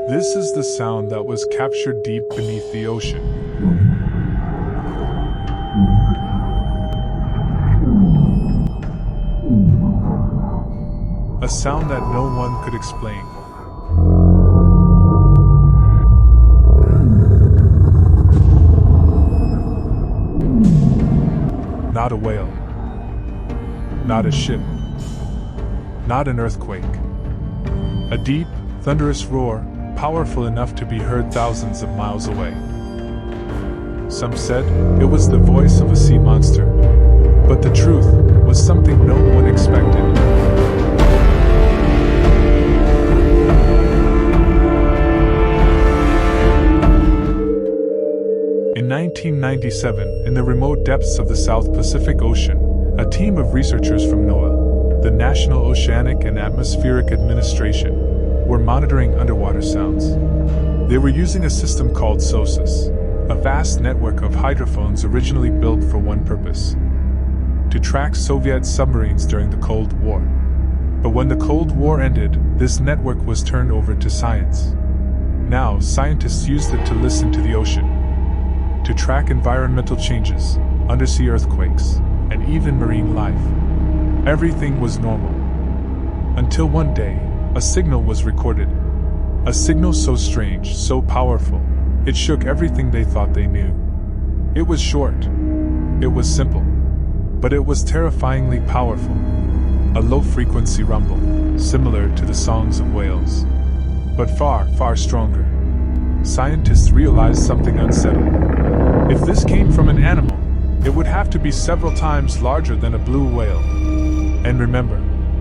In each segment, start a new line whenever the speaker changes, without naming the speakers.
This is the sound that was captured deep beneath the ocean. A sound that no one could explain. Not a whale. Not a ship. Not an earthquake. A deep, thunderous roar, powerful enough to be heard thousands of miles away. Some said it was the voice of a sea monster, but the truth was something no one expected. In 1997, in the remote depths of the South Pacific Ocean, a team of researchers from NOAA, the National Oceanic and Atmospheric Administration, were monitoring underwater sounds. They were using a system called SOSUS, a vast network of hydrophones originally built for one purpose: to track Soviet submarines during the Cold War. But when the Cold War ended, this network was turned over to science. Now, scientists used it to listen to the ocean, to track environmental changes, undersea earthquakes, and even marine life. Everything was normal. Until one day, a signal was recorded. A signal so strange, so powerful, it shook everything they thought they knew. It was short. It was simple. But it was terrifyingly powerful. A low-frequency rumble, similar to the songs of whales. But far, far stronger. Scientists realized something unsettling. If this came from an animal, it would have to be several times larger than a blue whale. And remember,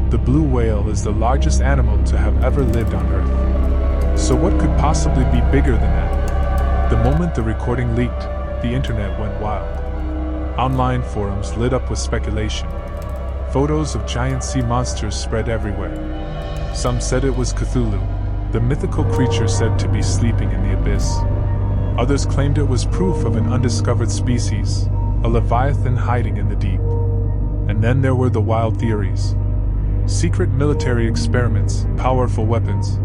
the blue whale is the largest animal to have ever lived on Earth. So what could possibly be bigger than that? The moment the recording leaked, the internet went wild. Online forums lit up with speculation. Photos of giant sea monsters spread everywhere. Some said it was Cthulhu, the mythical creature said to be sleeping in the abyss. Others claimed it was proof of an undiscovered species, a leviathan hiding in the deep. And then there were the wild theories. Secret military experiments, powerful weapons,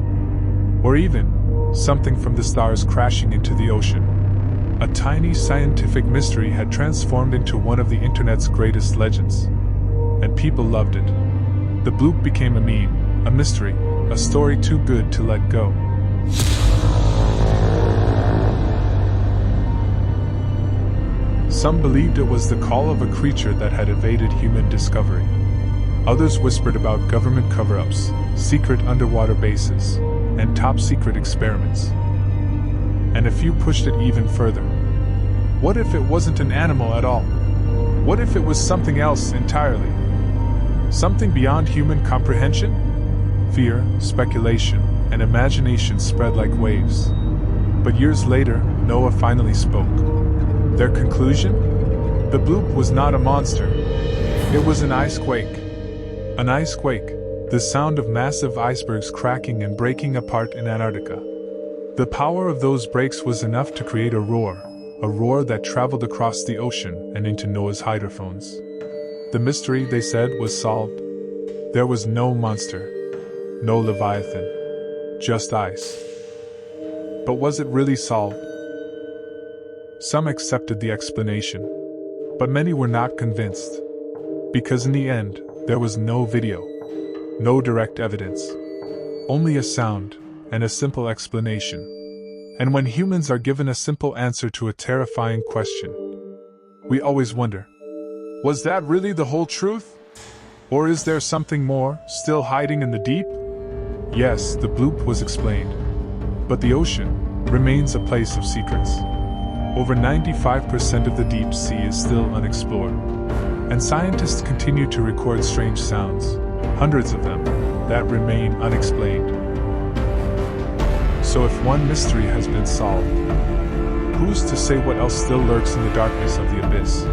or even something from the stars crashing into the ocean. A tiny scientific mystery had transformed into one of the internet's greatest legends. And people loved it. The bloop became a meme, a mystery, a story too good to let go. Some believed it was the call of a creature that had evaded human discovery. Others whispered about government cover-ups, secret underwater bases, and top-secret experiments. And a few pushed it even further. What if it wasn't an animal at all? What if it was something else entirely? Something beyond human comprehension? Fear, speculation, and imagination spread like waves. But years later, NOAA finally spoke. Their conclusion? The bloop was not a monster. It was an ice quake. An ice quake, the sound of massive icebergs cracking and breaking apart in Antarctica. The power of those breaks was enough to create a roar that traveled across the ocean and into NOAA's hydrophones. The mystery, they said, was solved. There was no monster, no leviathan, just ice. But was it really solved? Some accepted the explanation, but many were not convinced. Because in the end, there was no video, no direct evidence, only a sound and a simple explanation. And when humans are given a simple answer to a terrifying question, we always wonder, was that really the whole truth? Or is there something more, still hiding in the deep? Yes, the bloop was explained, but the ocean remains a place of secrets. Over 95% of the deep sea is still unexplored, and scientists continue to record strange sounds, hundreds of them, that remain unexplained. So if one mystery has been solved, who's to say what else still lurks in the darkness of the abyss?